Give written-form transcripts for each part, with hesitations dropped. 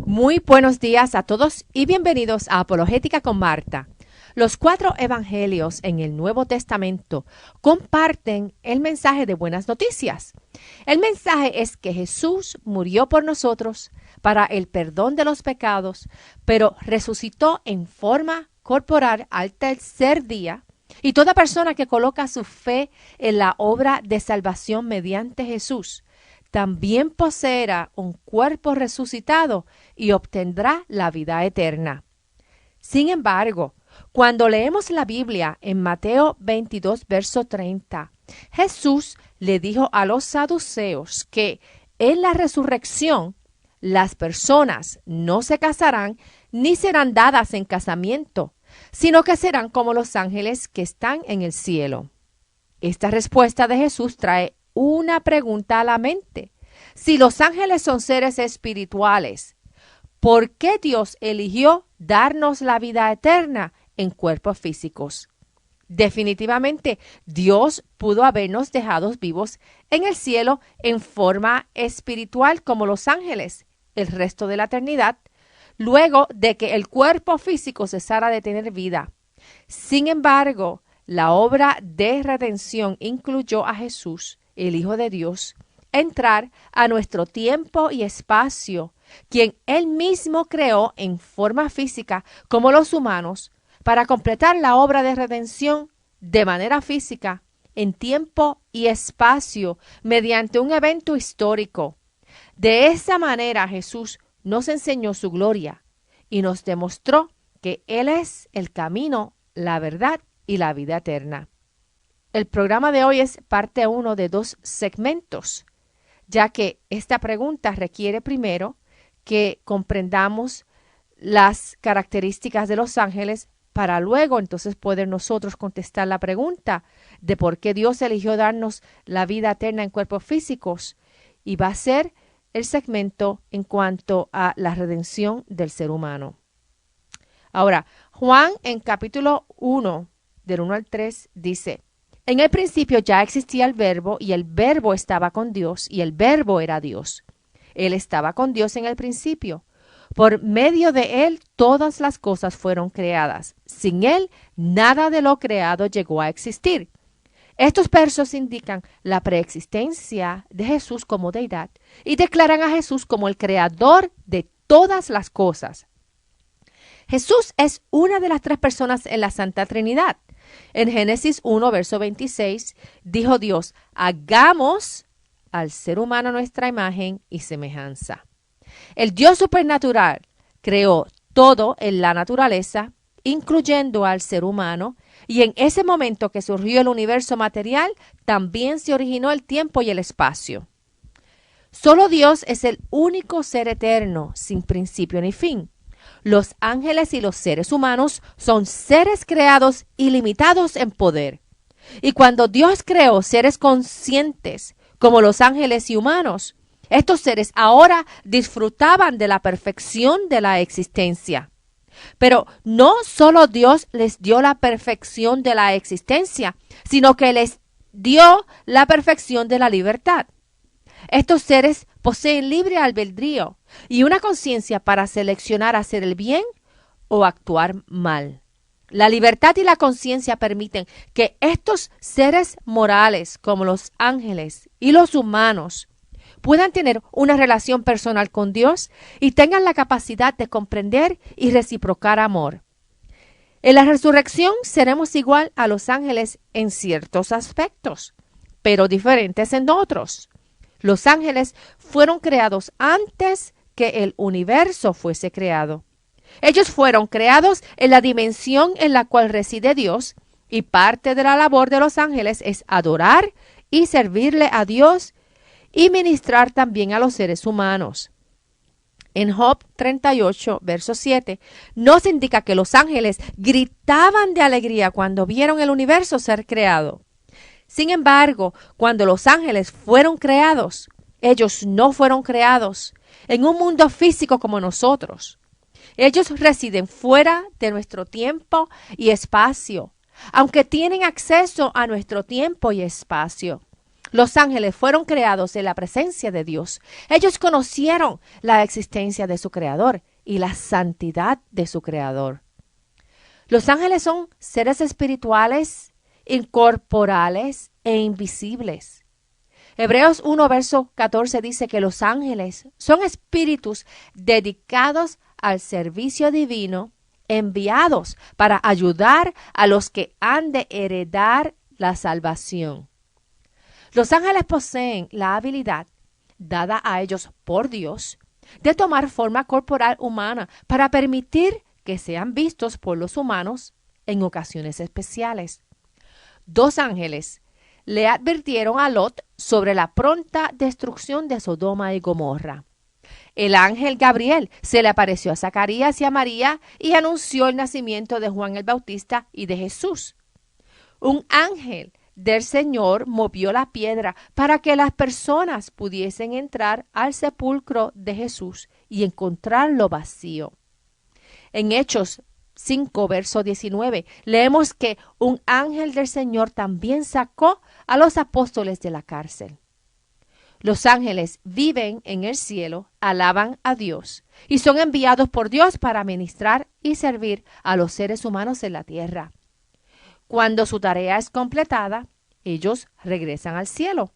Muy buenos días a todos y bienvenidos a Apologética con Marta. Los 4 evangelios en el Nuevo Testamento comparten el mensaje de buenas noticias. El mensaje es que Jesús murió por nosotros para el perdón de los pecados, pero resucitó en forma corporal al tercer día, y toda persona que coloca su fe en la obra de salvación mediante Jesús también poseerá un cuerpo resucitado y obtendrá la vida eterna. Sin embargo, cuando leemos la Biblia en Mateo 22, verso 30, Jesús le dijo a los saduceos que en la resurrección las personas no se casarán ni serán dadas en casamiento, sino que serán como los ángeles que están en el cielo. Esta respuesta de Jesús trae una pregunta a la mente. Si los ángeles son seres espirituales, ¿por qué Dios eligió darnos la vida eterna en cuerpos físicos? Definitivamente, Dios pudo habernos dejado vivos en el cielo en forma espiritual como los ángeles el resto de la eternidad, luego de que el cuerpo físico cesara de tener vida. Sin embargo, la obra de redención incluyó a Jesús, el Hijo de Dios, entrar a nuestro tiempo y espacio, quien Él mismo creó en forma física como los humanos, para completar la obra de redención de manera física, en tiempo y espacio, mediante un evento histórico. De esa manera Jesús nos enseñó su gloria y nos demostró que Él es el camino, la verdad y la vida eterna. El programa de hoy es parte 1 de 2 segmentos, ya que esta pregunta requiere primero que comprendamos las características de los ángeles para luego entonces poder nosotros contestar la pregunta de por qué Dios eligió darnos la vida eterna en cuerpos físicos, y va a ser el segmento en cuanto a la redención del ser humano. Ahora, Juan en capítulo 1, del 1 al 3, dice: en el principio ya existía el Verbo, y el Verbo estaba con Dios, y el Verbo era Dios. Él estaba con Dios en el principio. Por medio de Él todas las cosas fueron creadas. Sin Él nada de lo creado llegó a existir. Estos versos indican la preexistencia de Jesús como deidad y declaran a Jesús como el creador de todas las cosas. Jesús es una de las 3 personas en la Santa Trinidad. En Génesis 1, verso 26, dijo Dios: hagamos al ser humano a nuestra imagen y semejanza. El Dios supernatural creó todo en la naturaleza, incluyendo al ser humano, y en ese momento que surgió el universo material, también se originó el tiempo y el espacio. Solo Dios es el único ser eterno, sin principio ni fin. Los ángeles y los seres humanos son seres creados ilimitados en poder. Y cuando Dios creó seres conscientes como los ángeles y humanos, estos seres ahora disfrutaban de la perfección de la existencia. Pero no solo Dios les dio la perfección de la existencia, sino que les dio la perfección de la libertad. Estos seres poseen libre albedrío y una conciencia para seleccionar hacer el bien o actuar mal. La libertad y la conciencia permiten que estos seres morales, como los ángeles y los humanos, puedan tener una relación personal con Dios y tengan la capacidad de comprender y reciprocar amor. En la resurrección seremos igual a los ángeles en ciertos aspectos, pero diferentes en otros. Los ángeles fueron creados antes que el universo fuese creado. Ellos fueron creados en la dimensión en la cual reside Dios, y parte de la labor de los ángeles es adorar y servirle a Dios y ministrar también a los seres humanos. En Job 38, verso 7, nos indica que los ángeles gritaban de alegría cuando vieron el universo ser creado. Sin embargo, cuando los ángeles fueron creados, ellos no fueron creados en un mundo físico como nosotros. Ellos residen fuera de nuestro tiempo y espacio, aunque tienen acceso a nuestro tiempo y espacio. Los ángeles fueron creados en la presencia de Dios. Ellos conocieron la existencia de su Creador y la santidad de su Creador. Los ángeles son seres espirituales, incorporales e invisibles. Hebreos 1, verso 14 dice que los ángeles son espíritus dedicados al servicio divino, enviados para ayudar a los que han de heredar la salvación. Los ángeles poseen la habilidad, dada a ellos por Dios, de tomar forma corporal humana para permitir que sean vistos por los humanos en ocasiones especiales. 2 ángeles le advirtieron a Lot sobre la pronta destrucción de Sodoma y Gomorra. El ángel Gabriel se le apareció a Zacarías y a María y anunció el nacimiento de Juan el Bautista y de Jesús. Un ángel del Señor movió la piedra para que las personas pudiesen entrar al sepulcro de Jesús y encontrarlo vacío. En Hechos 5, verso 19, leemos que un ángel del Señor también sacó a los apóstoles de la cárcel. Los ángeles viven en el cielo, alaban a Dios y son enviados por Dios para ministrar y servir a los seres humanos en la tierra. Cuando su tarea es completada, ellos regresan al cielo.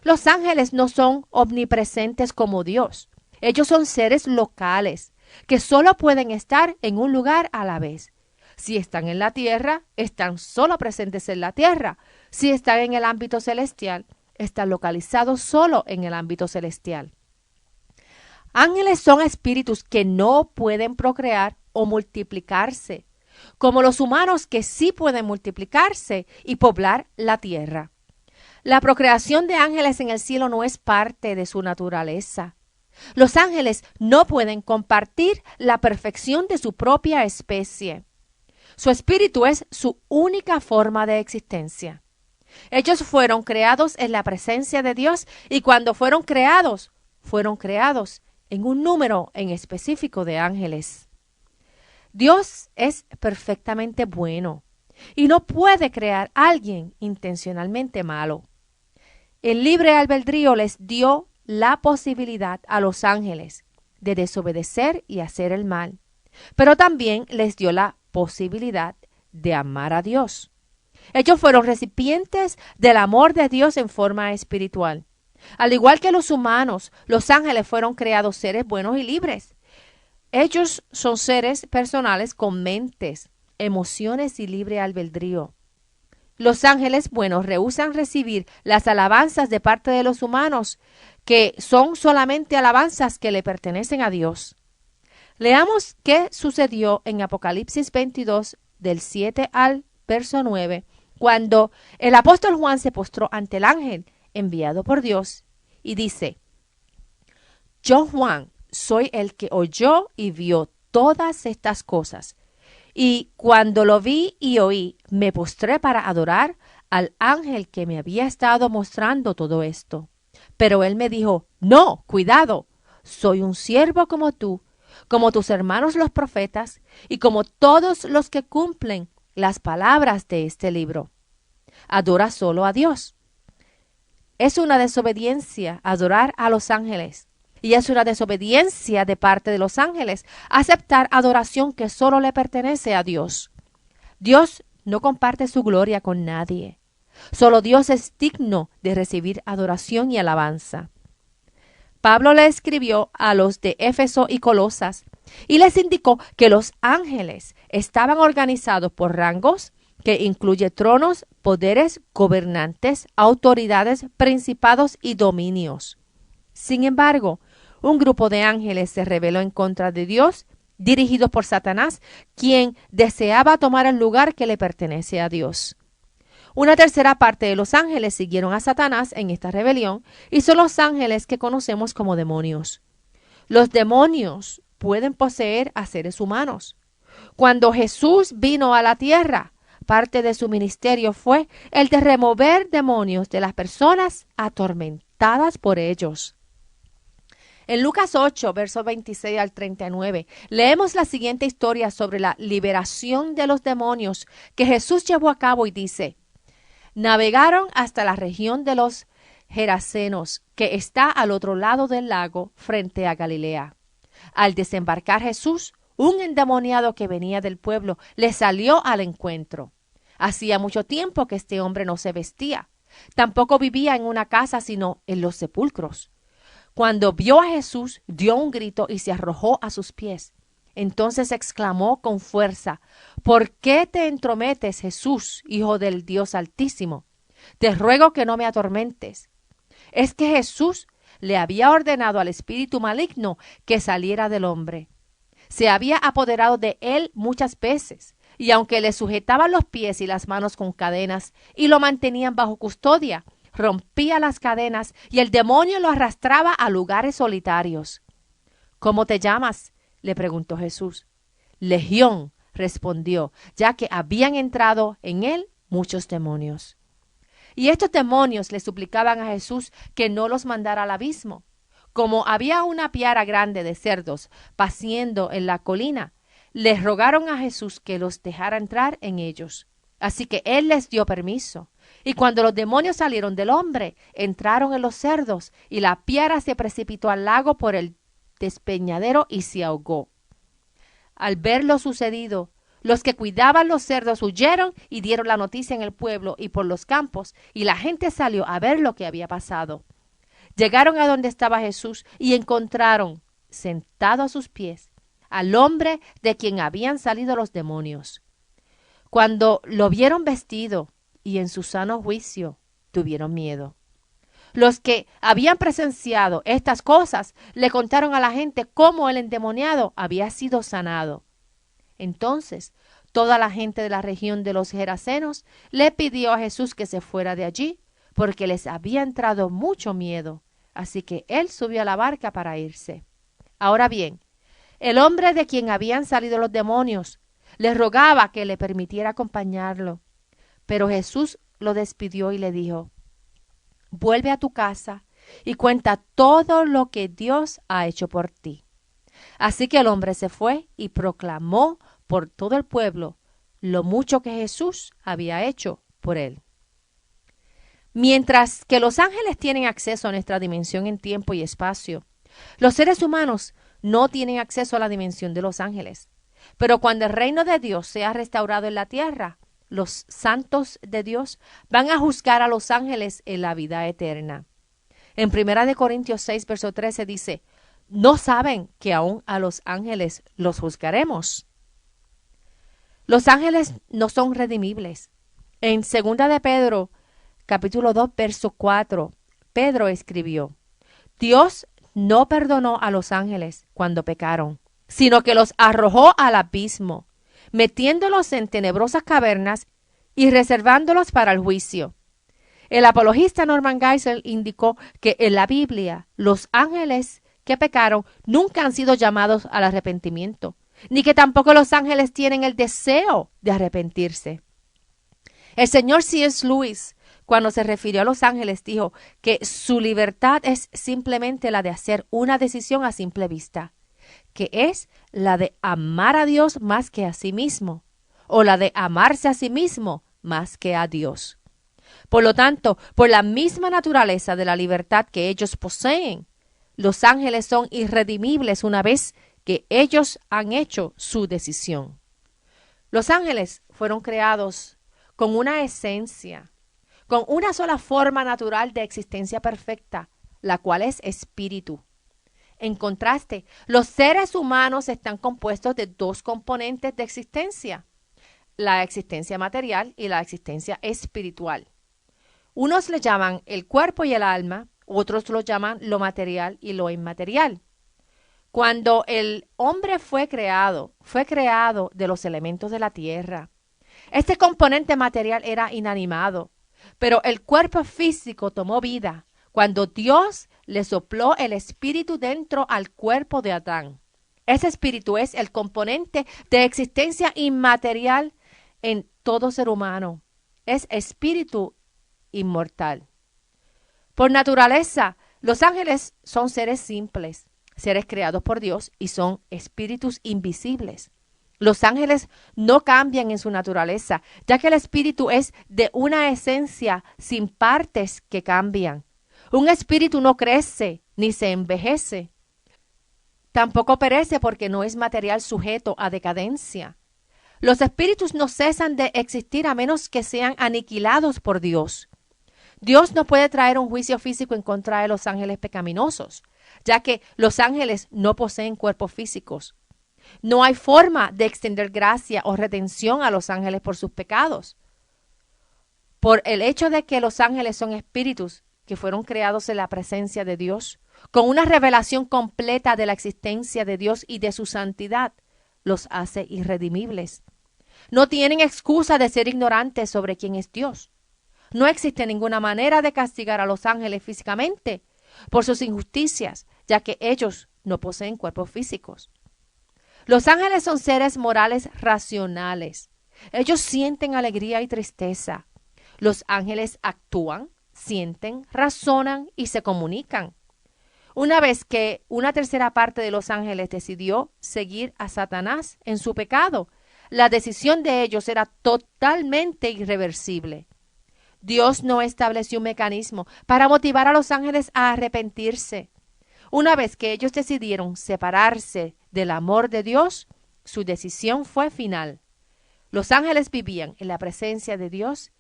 Los ángeles no son omnipresentes como Dios. Ellos son seres locales que solo pueden estar en un lugar a la vez. Si están en la tierra, están solo presentes en la tierra. Si están en el ámbito celestial, están localizados solo en el ámbito celestial. Ángeles son espíritus que no pueden procrear o multiplicarse, como los humanos que sí pueden multiplicarse y poblar la tierra. La procreación de ángeles en el cielo no es parte de su naturaleza. Los ángeles no pueden compartir la perfección de su propia especie. Su espíritu es su única forma de existencia. Ellos fueron creados en la presencia de Dios y cuando fueron creados en un número en específico de ángeles. Dios es perfectamente bueno y no puede crear a alguien intencionalmente malo. El libre albedrío les dio la posibilidad a los ángeles de desobedecer y hacer el mal, pero también les dio la posibilidad de amar a Dios. Ellos fueron recipientes del amor de Dios en forma espiritual. Al igual que los humanos, los ángeles fueron creados seres buenos y libres. Ellos son seres personales con mentes, emociones y libre albedrío. Los ángeles buenos rehúsan recibir las alabanzas de parte de los humanos, que son solamente alabanzas que le pertenecen a Dios. Leamos qué sucedió en Apocalipsis 22, del 7 al verso 9, cuando el apóstol Juan se postró ante el ángel enviado por Dios y dice: Yo, Juan, soy el que oyó y vio todas estas cosas. Y cuando lo vi y oí, me postré para adorar al ángel que me había estado mostrando todo esto. Pero él me dijo: No, cuidado, soy un siervo como tú, como tus hermanos los profetas, y como todos los que cumplen las palabras de este libro. Adora solo a Dios. Es una desobediencia adorar a los ángeles. Y es una desobediencia de parte de los ángeles aceptar adoración que solo le pertenece a Dios. Dios no comparte su gloria con nadie. Solo Dios es digno de recibir adoración y alabanza. Pablo le escribió a los de Éfeso y Colosas y les indicó que los ángeles estaban organizados por rangos que incluye tronos, poderes, gobernantes, autoridades, principados y dominios. Sin embargo, un grupo de ángeles se rebeló en contra de Dios, dirigidos por Satanás, quien deseaba tomar el lugar que le pertenece a Dios. Una tercera parte de los ángeles siguieron a Satanás en esta rebelión y son los ángeles que conocemos como demonios. Los demonios pueden poseer a seres humanos. Cuando Jesús vino a la tierra, parte de su ministerio fue el de remover demonios de las personas atormentadas por ellos. En Lucas 8, versos 26 al 39, leemos la siguiente historia sobre la liberación de los demonios que Jesús llevó a cabo y dice: Navegaron hasta la región de los Gerasenos, que está al otro lado del lago, frente a Galilea. Al desembarcar Jesús, un endemoniado que venía del pueblo le salió al encuentro. Hacía mucho tiempo que este hombre no se vestía. Tampoco vivía en una casa, sino en los sepulcros. Cuando vio a Jesús, dio un grito y se arrojó a sus pies. Entonces exclamó con fuerza: ¿Por qué te entrometes, Jesús, Hijo del Dios Altísimo? Te ruego que no me atormentes. Es que Jesús le había ordenado al espíritu maligno que saliera del hombre. Se había apoderado de él muchas veces, y aunque le sujetaban los pies y las manos con cadenas y lo mantenían bajo custodia, rompía las cadenas y el demonio lo arrastraba a lugares solitarios. ¿Cómo te llamas?, le preguntó Jesús. Legión, respondió, ya que habían entrado en él muchos demonios. Y estos demonios le suplicaban a Jesús que no los mandara al abismo. Como había una piara grande de cerdos paciendo en la colina, les rogaron a Jesús que los dejara entrar en ellos. Así que él les dio permiso. Y cuando los demonios salieron del hombre, entraron en los cerdos, y la piara se precipitó al lago por el despeñadero y se ahogó. Al ver lo sucedido, los que cuidaban los cerdos huyeron y dieron la noticia en el pueblo y por los campos, y la gente salió a ver lo que había pasado. Llegaron a donde estaba Jesús y encontraron, sentado a sus pies, al hombre de quien habían salido los demonios. Cuando lo vieron vestido y en su sano juicio, tuvieron miedo. Los que habían presenciado estas cosas le contaron a la gente cómo el endemoniado había sido sanado. Entonces, toda la gente de la región de los Gerasenos le pidió a Jesús que se fuera de allí, porque les había entrado mucho miedo. Así que él subió a la barca para irse. Ahora bien, el hombre de quien habían salido los demonios le rogaba que le permitiera acompañarlo. Pero Jesús lo despidió y le dijo: vuelve a tu casa y cuenta todo lo que Dios ha hecho por ti. Así que el hombre se fue y proclamó por todo el pueblo lo mucho que Jesús había hecho por él. Mientras que los ángeles tienen acceso a nuestra dimensión en tiempo y espacio, los seres humanos no tienen acceso a la dimensión de los ángeles. Pero cuando el reino de Dios sea restaurado en la tierra, los santos de Dios van a juzgar a los ángeles en la vida eterna. En 1 Corintios 6, verso 13 dice: ¿no saben que aún a los ángeles los juzgaremos? Los ángeles no son redimibles. En 2 de Pedro, capítulo 2, verso 4, Pedro escribió: Dios no perdonó a los ángeles cuando pecaron, sino que los arrojó al abismo, metiéndolos en tenebrosas cavernas y reservándolos para el juicio. El apologista Norman Geisel indicó que en la Biblia los ángeles que pecaron nunca han sido llamados al arrepentimiento, ni que tampoco los ángeles tienen el deseo de arrepentirse. El señor C.S. Lewis, cuando se refirió a los ángeles, dijo que su libertad es simplemente la de hacer una decisión a simple vista, que es la de amar a Dios más que a sí mismo, o la de amarse a sí mismo más que a Dios. Por lo tanto, por la misma naturaleza de la libertad que ellos poseen, los ángeles son irredimibles una vez que ellos han hecho su decisión. Los ángeles fueron creados con una esencia, con una sola forma natural de existencia perfecta, la cual es espíritu. En contraste, los seres humanos están compuestos de dos componentes de existencia: la existencia material y la existencia espiritual. Unos le llaman el cuerpo y el alma, otros lo llaman lo material y lo inmaterial. Cuando el hombre fue creado de los elementos de la tierra. Este componente material era inanimado, pero el cuerpo físico tomó vida cuando Dios le sopló el espíritu dentro al cuerpo de Adán. Ese espíritu es el componente de existencia inmaterial en todo ser humano. Es espíritu inmortal. Por naturaleza, los ángeles son seres simples, seres creados por Dios, y son espíritus invisibles. Los ángeles no cambian en su naturaleza, ya que el espíritu es de una esencia sin partes que cambian. Un espíritu no crece ni se envejece. Tampoco perece porque no es material sujeto a decadencia. Los espíritus no cesan de existir a menos que sean aniquilados por Dios. Dios no puede traer un juicio físico en contra de los ángeles pecaminosos, ya que los ángeles no poseen cuerpos físicos. No hay forma de extender gracia o redención a los ángeles por sus pecados. Por el hecho de que los ángeles son espíritus que fueron creados en la presencia de Dios, con una revelación completa de la existencia de Dios y de su santidad, los hace irredimibles. No tienen excusa de ser ignorantes sobre quién es Dios. No existe ninguna manera de castigar a los ángeles físicamente por sus injusticias, ya que ellos no poseen cuerpos físicos. Los ángeles son seres morales racionales. Ellos sienten alegría y tristeza. Los ángeles actúan, sienten, razonan y se comunican. Una vez que una tercera parte de los ángeles decidió seguir a Satanás en su pecado, la decisión de ellos era totalmente irreversible. Dios no estableció un mecanismo para motivar a los ángeles a arrepentirse. Una vez que ellos decidieron separarse del amor de Dios, su decisión fue final. Los ángeles vivían en la presencia de Dios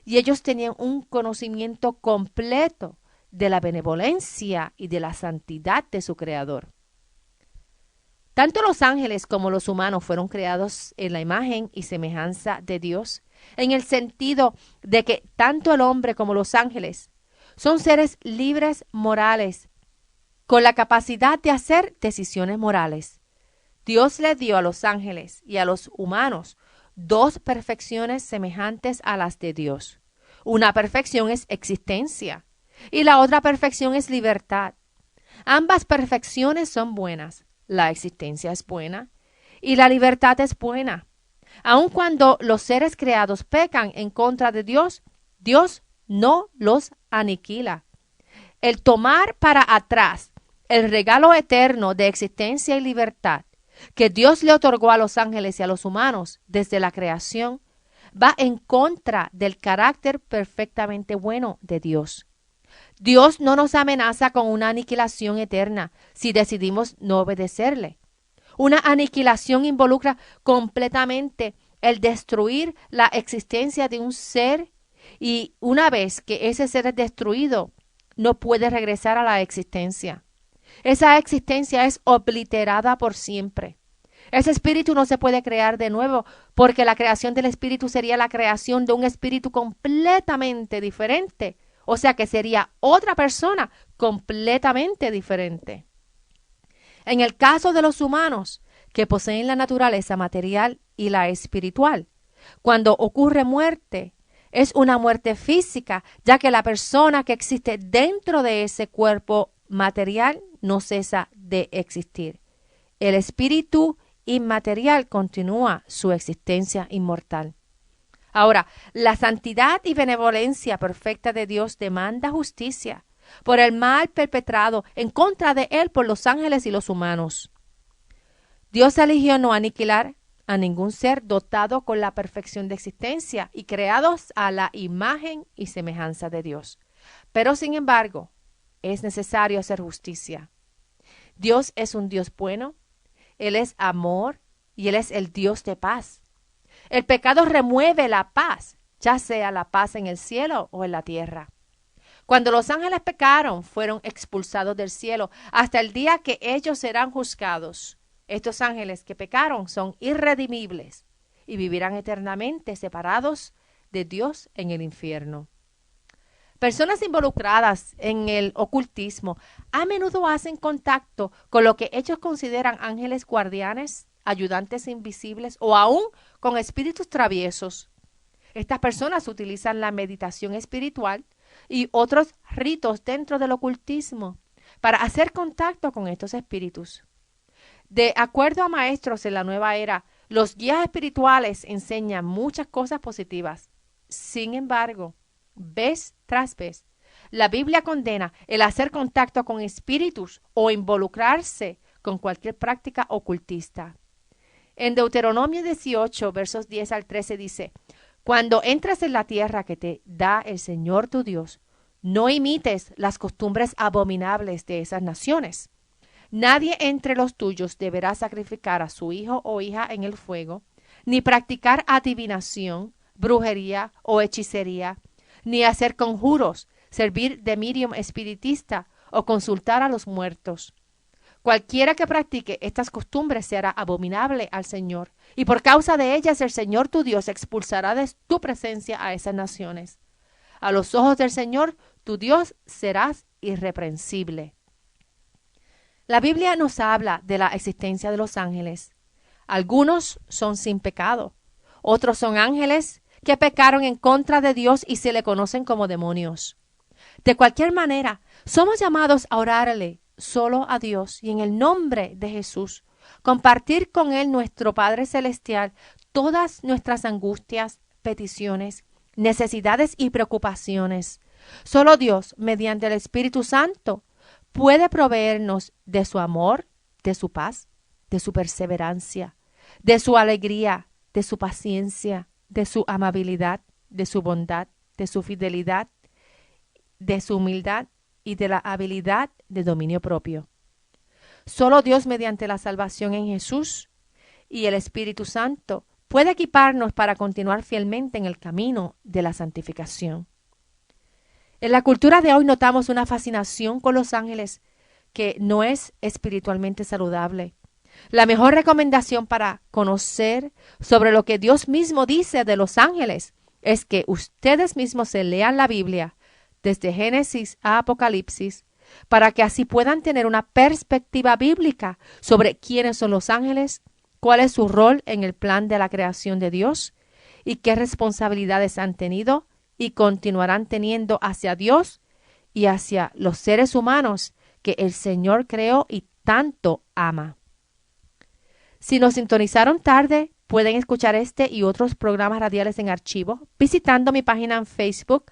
y ellos tenían un conocimiento completo de la benevolencia y de la santidad de su Creador. Tanto los ángeles como los humanos fueron creados en la imagen y semejanza de Dios, en el sentido de que tanto el hombre como los ángeles son seres libres morales, con la capacidad de hacer decisiones morales. Dios le dio a los ángeles y a los humanos dos perfecciones semejantes a las de Dios. Una perfección es existencia y la otra perfección es libertad. Ambas perfecciones son buenas. La existencia es buena y la libertad es buena. Aun cuando los seres creados pecan en contra de Dios, Dios no los aniquila. El tomar para atrás el regalo eterno de existencia y libertad que Dios le otorgó a los ángeles y a los humanos desde la creación va en contra del carácter perfectamente bueno de Dios. Dios no nos amenaza con una aniquilación eterna si decidimos no obedecerle. Una aniquilación involucra completamente el destruir la existencia de un ser y una vez que ese ser es destruido, no puede regresar a la existencia. Esa existencia es obliterada por siempre. Ese espíritu no se puede crear de nuevo porque la creación del espíritu sería la creación de un espíritu completamente diferente. O sea que sería otra persona completamente diferente. En el caso de los humanos, que poseen la naturaleza material y la espiritual, cuando ocurre muerte, es una muerte física, ya que la persona que existe dentro de ese cuerpo material no cesa de existir. El espíritu inmaterial continúa su existencia inmortal. Ahora, la santidad y benevolencia perfecta de Dios demanda justicia por el mal perpetrado en contra de él por los ángeles y los humanos. Dios eligió no aniquilar a ningún ser dotado con la perfección de existencia y creados a la imagen y semejanza de Dios. Pero, sin embargo, es necesario hacer justicia. Dios es un Dios bueno, Él es amor y Él es el Dios de paz. El pecado remueve la paz, ya sea la paz en el cielo o en la tierra. Cuando los ángeles pecaron, fueron expulsados del cielo hasta el día que ellos serán juzgados. Estos ángeles que pecaron son irredimibles y vivirán eternamente separados de Dios en el infierno. Personas involucradas en el ocultismo a menudo hacen contacto con lo que ellos consideran ángeles guardianes, ayudantes invisibles o aún con espíritus traviesos. Estas personas utilizan la meditación espiritual y otros ritos dentro del ocultismo para hacer contacto con estos espíritus. De acuerdo a maestros en la nueva era, los guías espirituales enseñan muchas cosas positivas. Sin embargo, vez tras vez, la Biblia condena el hacer contacto con espíritus o involucrarse con cualquier práctica ocultista. En Deuteronomio 18, versos 10 al 13 dice: Cuando entras en la tierra que te da el Señor tu Dios, No imites las costumbres abominables de esas naciones. Nadie entre los tuyos deberá sacrificar a su hijo o hija en el fuego, ni practicar adivinación, brujería o hechicería, ni hacer conjuros, servir de medium espiritista o consultar a los muertos. Cualquiera que practique estas costumbres será abominable al Señor, y por causa de ellas el Señor tu Dios expulsará de tu presencia a esas naciones. A los ojos del Señor tu Dios serás irreprensible. La Biblia nos habla de la existencia de los ángeles. Algunos son sin pecado, otros son ángeles que pecaron en contra de Dios y se le conocen como demonios. De cualquier manera, somos llamados a orarle solo a Dios y en el nombre de Jesús, compartir con Él, nuestro Padre Celestial, todas nuestras angustias, peticiones, necesidades y preocupaciones. Solo Dios, mediante el Espíritu Santo, puede proveernos de su amor, de su paz, de su perseverancia, de su alegría, de su paciencia, de su amabilidad, de su bondad, de su fidelidad, de su humildad y de la habilidad de dominio propio. Solo Dios, mediante la salvación en Jesús y el Espíritu Santo, puede equiparnos para continuar fielmente en el camino de la santificación. En la cultura de hoy notamos una fascinación con los ángeles que no es espiritualmente saludable. La mejor recomendación para conocer sobre lo que Dios mismo dice de los ángeles es que ustedes mismos se lean la Biblia desde Génesis a Apocalipsis para que así puedan tener una perspectiva bíblica sobre quiénes son los ángeles, cuál es su rol en el plan de la creación de Dios y qué responsabilidades han tenido y continuarán teniendo hacia Dios y hacia los seres humanos que el Señor creó y tanto ama. Si nos sintonizaron tarde, pueden escuchar este y otros programas radiales en archivo visitando mi página en Facebook,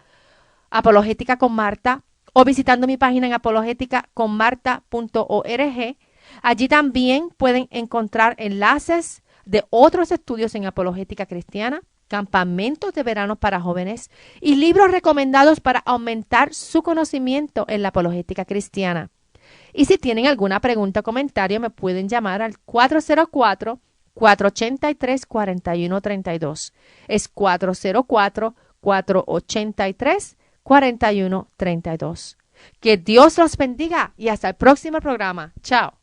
Apologética con Marta, o visitando mi página en apologeticaconmarta.org. Allí también pueden encontrar enlaces de otros estudios en apologética cristiana, campamentos de verano para jóvenes y libros recomendados para aumentar su conocimiento en la apologética cristiana. Y si tienen alguna pregunta o comentario, me pueden llamar al 404-483-4132. Es 404-483-4132. Que Dios los bendiga y hasta el próximo programa. Chao.